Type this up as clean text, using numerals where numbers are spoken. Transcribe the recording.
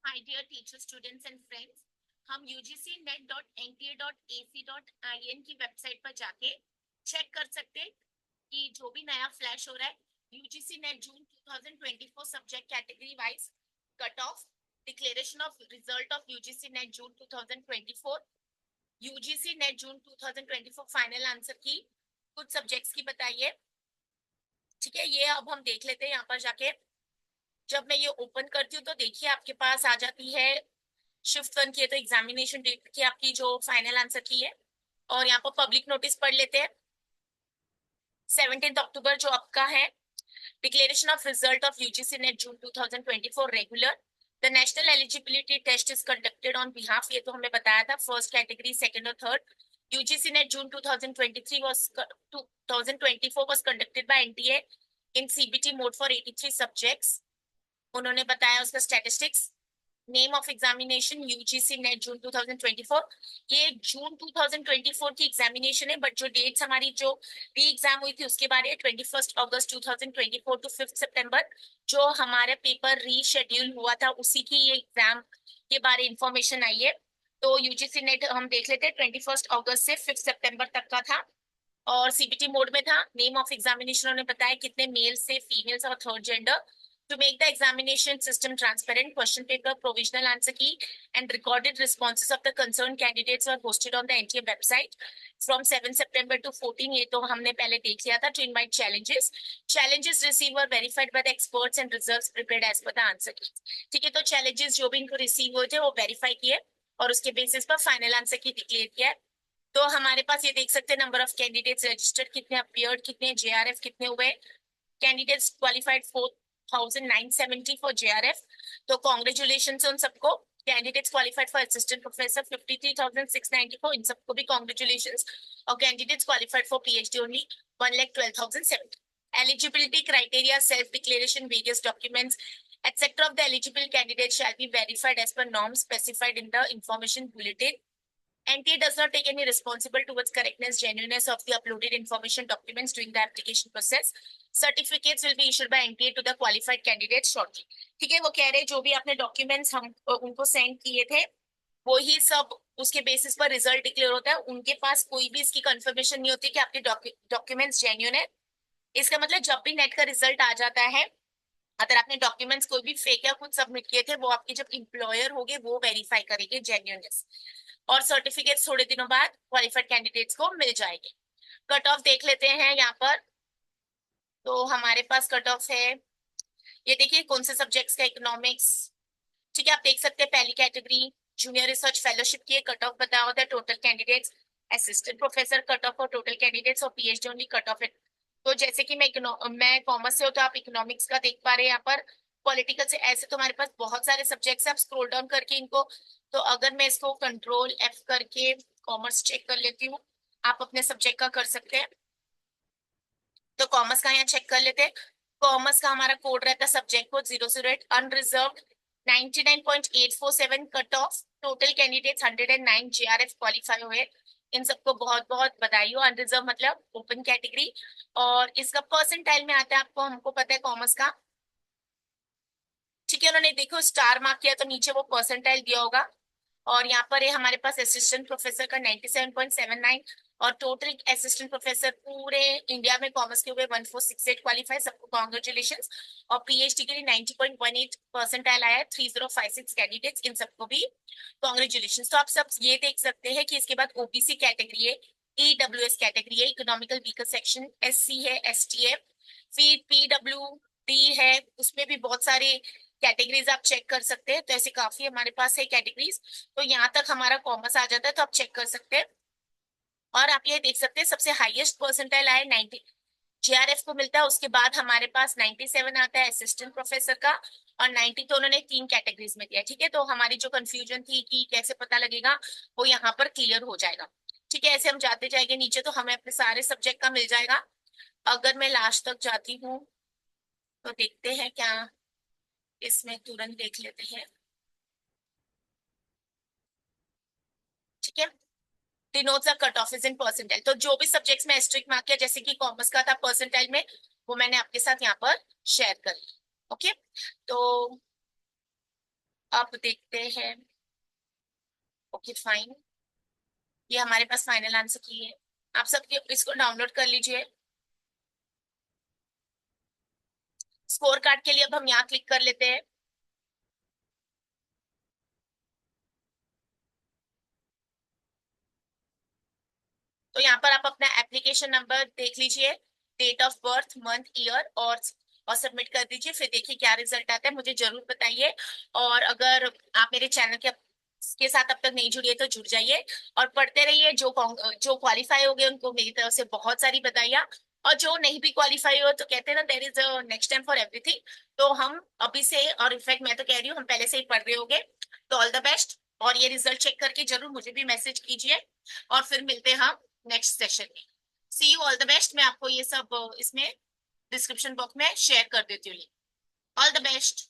My dear teacher students and friends, हम ugcnet.nta.ac.in की website पर जाके चेक कर सकते हैं कि जो भी नया फ्लैश हो रहा है UGC NET June 2024 subject category wise cut off, declaration of result of UGC NET June 2024, UGC NET June 2024 final answer की कुछ सब्जेक्ट्स की बताइए। ठीक है, ये अब हम देख लेते हैं यहाँ पर जाके। जब मैं ये ओपन करती हूँ तो देखिए आपके पास आ जाती है शिफ्ट 1 की है, तो एग्जामिनेशन डेट की आपकी जो फाइनल आंसर की है। और यहाँ पर पब्लिक नोटिस पढ़ लेते हैं। 17 अक्टूबर जो आपका है, declaration of result of UGC NET June 2024 regular, the national eligibility test is conducted on behalf, ये तो हमें बताया था, फर्स्ट कैटेगरी सेकंड और third. UGC NET June 2023 was 2024 was conducted by NTA in CBT mode for 83 subjects। उन्होंने बताया उसका statistics. Name of examination UGC NET June 2024। ये जून 2024 की एग्जामिनेशन है, बट जो डेट्स हमारी जो री एग्जाम हुई थी उसके बारे में 21 अगस्त 2024 टू 5 सितंबर जो हमारा पेपर रीशेड्यूल हुआ था उसी की ये एग्जाम के बारे इंफॉर्मेशन आई है। तो यूजीसी नेट हम देख लेते हैं, 21 अगस्त से 5 सितंबर तक का था और सीबीटी मोड में था। नेम ऑफ एग्जामिनेशन उन्होंने बताया कितने मेल्स से फीमेल्स और third gender. To make the examination system transparent, question paper, provisional answer key, and recorded responses of the concerned candidates were posted on the NTA website from 7 September to 14। ये तो हमने पहले देख लिया था। To invite challenges, challenges received were verified by the experts and results prepared as per the answer key। ठीक है, तो challenges जो भी इनको रिसीव हुए थे वो वेरीफाई किए और उसके बेसिस पर फाइनल आंसर की डिक्लेयर किया। तो हमारे पास ये देख सकते हैं नंबर ऑफ कैंडिडेट्स रजिस्टर्ड कितने, अपीयर्ड कितने, जेआरएफ कितने हुए। कैंडिडेट्स क्वालिफाइड 4970 फॉर जेआरएफ, तो कॉन्ग्रेचुलेशन उन सबको। Candidates qualified for assistant professor 53,694, इन सबको भी कॉन्ग्रेचुलेशन। और candidates qualified for PhD only 1,12,070। Eligibility criteria, self declaration, various documents etc of the eligible candidates shall be verified as per norms specified in the information bulletin। NTA does not take any responsible towards correctness, genuineness of the uploaded information documents during the application process। Certificates will be issued by NTA to the qualified candidates shortly। ठीक है, वो कह रहे जो भी आपने documents हम उनको सेंड किए थे वो ही सब उसके बेसिस पर रिजल्ट डिक्लेयर होता है। उनके पास कोई भी इसकी कंफर्मेशन नहीं होती कि आपके डॉक्यूमेंट्स जेन्युइन है। इसका मतलब जब भी नेट का रिजल्ट आ जाता है, अगर आपने डॉक्यूमेंट्स कोई भी फेक या कुछ सबमिट किए थे वो आपके जब इम्प्लॉयर होंगे वो वेरीफाई करेंगे जेन्युइननेस, और सर्टिफिकेट थोड़े दिनों बाद क्वालिफाइड कैंडिडेट्स को मिल जाएंगे। कट ऑफ देख लेते हैं यहाँ पर। तो हमारे पास कट ऑफ है, ये देखिए कौन से सब्जेक्ट्स का, इकोनॉमिक्स। ठीक है, आप देख सकते हैं पहली कैटेगरी जूनियर रिसर्च फेलोशिप की कट ऑफ बताया होता है, total candidates, assistant professor cut off और टोटल कैंडिडेट्स, और पीएचडी ओनली कट ऑफ है। तो जैसे कि मैं कॉमर्स से हो तो आप इकोनॉमिक्स का देख पा रहे हैं यहाँ पर। पॉलिटिकल से ऐसे तो हमारे पास बहुत सारे सब्जेक्ट्स हैं, आप स्क्रॉल डाउन करके इनको, तो अगर मैं इसको कंट्रोल एफ करके कॉमर्स चेक कर लेती हूँ, आप अपने सब्जेक्ट का कर सकते हैं। तो कॉमर्स का यहाँ चेक कर लेते हैं। कॉमर्स का हमारा कोड रहता है subject code 008, unreserved 99.847 cut off, total candidates 109, JRF qualify हुए। इन सबको बहुत बहुत बधाई हो। अनरिजर्व मतलब ओपन कैटेगरी, और इसका परसेंटाइल में आता है आपको, हमको पता है कॉमर्स का। ठीक है, उन्होंने देखो स्टार मार्क किया तो नीचे वो परसेंटाइल दिया होगा। और यहाँ पर है हमारे पास असिस्टेंट प्रोफेसर का 97.79, और टोटल असिस्टेंट प्रोफेसर पूरे इंडिया में कॉमर्स के हुए 1468 क्वालिफाई, सबको कॉन्ग्रेचुलेशन। और पीएचडी के लिए 90.18 परसेंटाइल आया है, 3056 कैंडिडेट्स, इन सबको भी कॉन्ग्रेचुलेशन। तो आप सब ये देख सकते हैं कि इसके बाद ओबीसी कैटेगरी है, ईडब्ल्यूएस कैटेगरी है, इकोनॉमिकल वीकर सेक्शन, एससी है, एसटी है, फिर पीडब्ल्यूडी है, उसमें भी बहुत सारे कैटेगरीज आप चेक कर सकते हैं। तो ऐसे काफी हमारे पास है कैटेगरीज। तो यहाँ तक हमारा कॉमर्स आ जाता है, तो आप चेक कर सकते हैं। और आप ये देख सकते हैं सबसे हाईएस्ट परसेंटाइल आया 90 जेआरएफ को मिलता है, उसके बाद हमारे पास 97 आता है असिस्टेंट प्रोफेसर का, और 90 तो उन्होंने 3 कैटेगरीज में दिया। ठीक है, तो हमारी जो कंफ्यूजन थी कि कैसे पता लगेगा वो यहाँ पर क्लियर हो जाएगा। ठीक है, ऐसे हम जाते जाएंगे नीचे तो हमें अपने सारे सब्जेक्ट का मिल जाएगा। अगर मैं लास्ट तक जाती हूँ तो देखते हैं क्या, इसमें तुरंत देख लेते हैं। ठीक है, denotes a cut off is in percentile, तो जो भी सब्जेक्ट्स में एस्ट्रिक मार्क किया, जैसे कि कॉमर्स का था परसेंटाइल में, वो मैंने आपके साथ यहाँ पर शेयर कर लिया। ओके, तो अब देखते हैं। ओके फाइन, ये हमारे पास फाइनल आंसर की है। आप सब इसको डाउनलोड कर लीजिए। स्कोर कार्ड के लिए अब हम यहाँ क्लिक कर लेते हैं। तो यहाँ पर आप अपना एप्लीकेशन नंबर देख लीजिए, date of birth, month, year और सबमिट कर दीजिए। फिर देखिए क्या रिजल्ट आता है, मुझे जरूर बताइए। और अगर आप मेरे चैनल के साथ अब तक नहीं जुड़िए तो जुड़ जाइए और पढ़ते रहिए। जो क्वालिफाई हो गए उनको मेरी तरफ से बहुत सारी बधाइयाँ। और जो नहीं भी क्वालिफाई हो तो कहते हैं ना, there is a next time for everything. तो हम अभी से, और इनफैक्ट मैं तो कह रही हूँ हम पहले से ही पढ़ रहे होंगे। तो ऑल द बेस्ट, और ये रिजल्ट चेक करके जरूर मुझे भी मैसेज कीजिए। और फिर मिलते हैं हम नेक्स्ट सेशन में। सी यू, ऑल द बेस्ट। मैं आपको ये सब इसमें डिस्क्रिप्शन बॉक्स में शेयर कर देती हूँ। All the best.